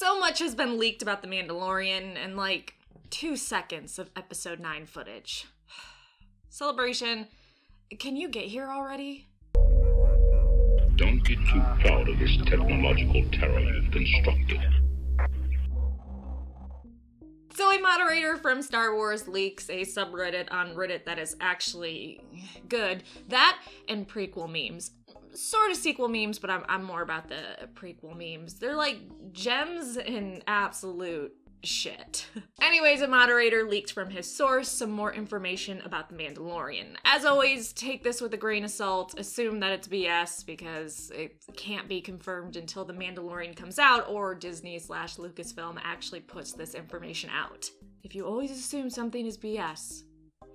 So much has been leaked about The Mandalorian in like 2 seconds of episode 9 footage. Celebration, can you get here already? Don't get too proud of this technological terror you've constructed. So a moderator from Star Wars leaks a subreddit on Reddit that is actually good. That and prequel memes. Sort of sequel memes, but I'm more about the prequel memes. They're like gems in absolute shit. Anyways, a moderator leaked from his source some more information about The Mandalorian. As always, take this with a grain of salt, assume that it's BS because it can't be confirmed until The Mandalorian comes out or Disney/Lucasfilm actually puts this information out. If you always assume something is BS,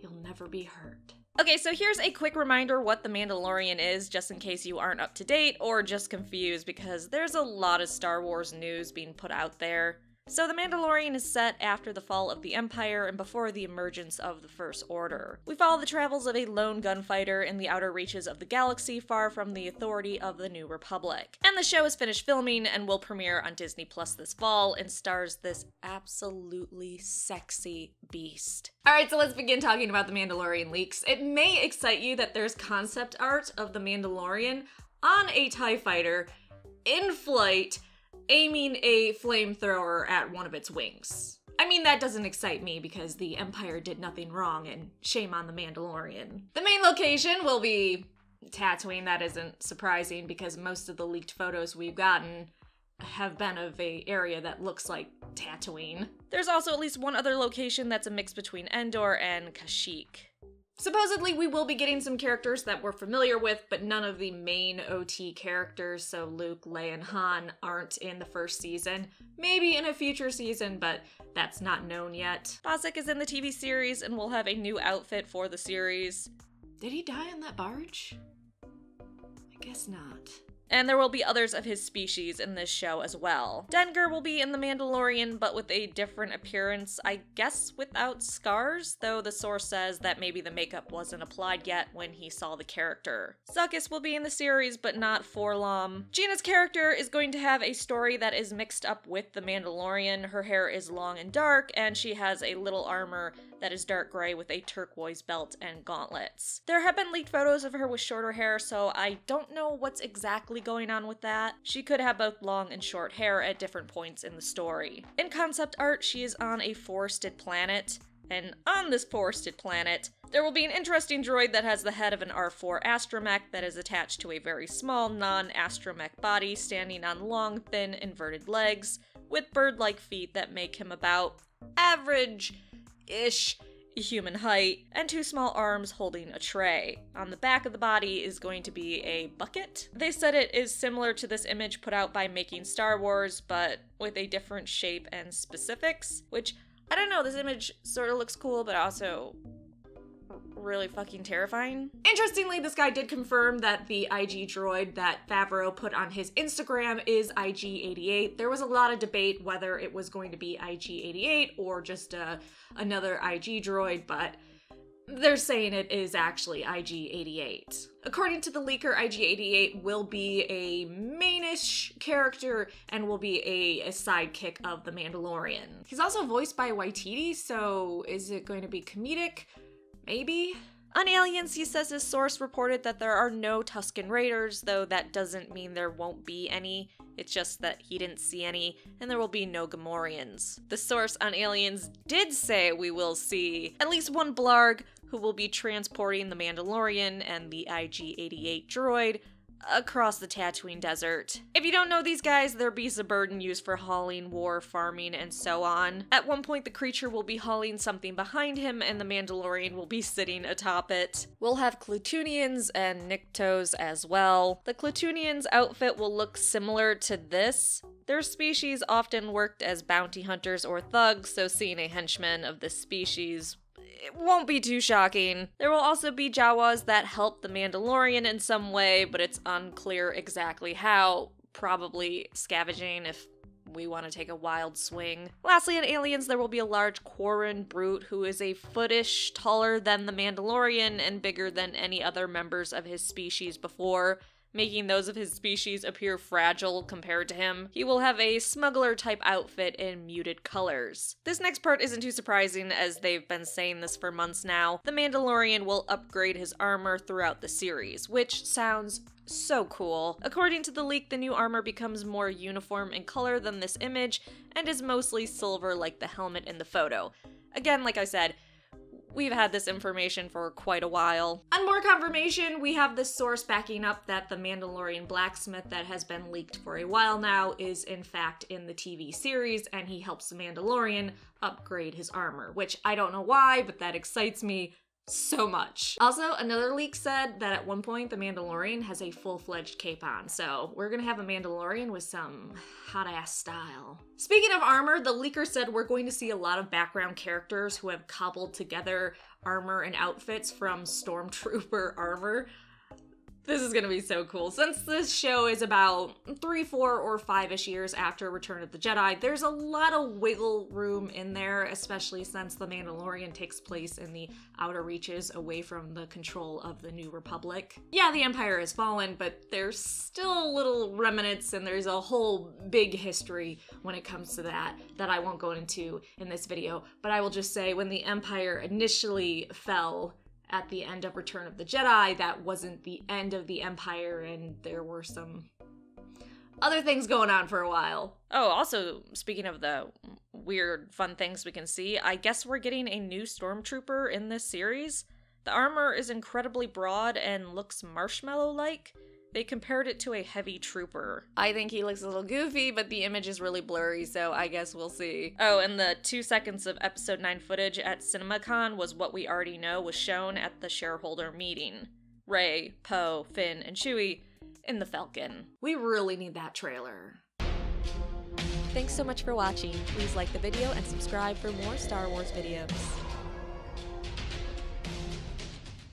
you'll never be hurt. Okay, so here's a quick reminder what The Mandalorian is, just in case you aren't up to date or just confused, because there's a lot of Star Wars news being put out there. So The Mandalorian is set after the fall of the Empire and before the emergence of the First Order. We follow the travels of a lone gunfighter in the outer reaches of the galaxy, far from the authority of the New Republic. And the show is finished filming and will premiere on Disney Plus this fall and stars this absolutely sexy beast. Alright, so let's begin talking about The Mandalorian leaks. It may excite you that there's concept art of The Mandalorian on a TIE fighter in flight aiming a flamethrower at one of its wings. I mean, that doesn't excite me because the Empire did nothing wrong and shame on the Mandalorian. The main location will be Tatooine. That isn't surprising because most of the leaked photos we've gotten have been of a area that looks like Tatooine. There's also at least one other location that's a mix between Endor and Kashyyyk. Supposedly, we will be getting some characters that we're familiar with, but none of the main OT characters, so Luke, Leia, and Han, aren't in the first season. Maybe in a future season, but that's not known yet. Bossk is in the TV series and will have a new outfit for the series. Did he die on that barge? I guess not. And there will be others of his species in this show as well. Dengar will be in The Mandalorian, but with a different appearance, I guess without scars, though the source says that maybe the makeup wasn't applied yet when he saw the character. Zuckuss will be in the series, but not Forlom. Gina's character is going to have a story that is mixed up with The Mandalorian. Her hair is long and dark, and she has a little armor that is dark gray with a turquoise belt and gauntlets. There have been leaked photos of her with shorter hair, so I don't know what's exactly going on with that. She could have both long and short hair at different points in the story. In concept art, she is on a forested planet, and on this forested planet, there will be an interesting droid that has the head of an R4 astromech that is attached to a very small non-astromech body standing on long, thin, inverted legs with bird-like feet that make him about average-ish human height, and 2 small arms holding a tray. On the back of the body is going to be a bucket. They said it is similar to this image put out by Making Star Wars, but with a different shape and specifics, which, I don't know, this image sort of looks cool, but also really fucking terrifying. Interestingly, this guy did confirm that the IG droid that Favreau put on his Instagram is IG-88. There was a lot of debate whether it was going to be IG-88 or just another IG droid, but they're saying it is actually IG-88. According to the leaker, IG-88 will be a mainish character and will be a sidekick of the Mandalorian. He's also voiced by Waititi, so is it going to be comedic? Maybe? On Aliens, he says his source reported that there are no Tusken Raiders, though that doesn't mean there won't be any. It's just that he didn't see any, and there will be no Gamorreans. The source on Aliens did say we will see at least one Blarg who will be transporting the Mandalorian and the IG-88 droid across the Tatooine desert. If you don't know these guys, they're beasts of burden used for hauling, war, farming, and so on. At one point, the creature will be hauling something behind him, and the Mandalorian will be sitting atop it. We'll have Clutunians and Niktos as well. The Clutunians' outfit will look similar to this. Their species often worked as bounty hunters or thugs, so seeing a henchman of this species, it won't be too shocking. There will also be Jawas that help the Mandalorian in some way, but it's unclear exactly how. Probably scavenging if we want to take a wild swing. Lastly, in Aliens, there will be a large Quarren brute who is a footish taller than the Mandalorian and bigger than any other members of his species before. making those of his species appear fragile compared to him. He will have a smuggler-type outfit in muted colors. This next part isn't too surprising, as they've been saying this for months now. The Mandalorian will upgrade his armor throughout the series, which sounds so cool. According to the leak, the new armor becomes more uniform in color than this image, and is mostly silver like the helmet in the photo. Again, like I said, we've had this information for quite a while. And more confirmation, we have this source backing up that the Mandalorian blacksmith that has been leaked for a while now is in fact in the TV series, and he helps the Mandalorian upgrade his armor, which I don't know why, but that excites me so much. Also, another leak said that at one point the Mandalorian has a full-fledged cape on, so we're gonna have a Mandalorian with some hot-ass style. Speaking of armor, the leaker said we're going to see a lot of background characters who have cobbled together armor and outfits from Stormtrooper armor. This is gonna be so cool. Since this show is about 3, 4, or 5-ish years after Return of the Jedi, there's a lot of wiggle room in there, especially since The Mandalorian takes place in the outer reaches away from the control of the New Republic. Yeah, the Empire has fallen, but there's still little remnants, and there's a whole big history when it comes to that I won't go into in this video. But I will just say, when the Empire initially fell at the end of Return of the Jedi, that wasn't the end of the Empire, and there were some other things going on for a while. Oh, also, speaking of the weird, fun things we can see, I guess we're getting a new Stormtrooper in this series. The armor is incredibly broad and looks marshmallow-like. They compared it to a heavy trooper. I think he looks a little goofy, but the image is really blurry, so I guess we'll see. Oh, and the 2 seconds of Episode 9 footage at CinemaCon was what we already know was shown at the shareholder meeting. Rey, Poe, Finn, and Chewie in the Falcon. We really need that trailer. Thanks so much for watching. Please like the video and subscribe for more Star Wars videos.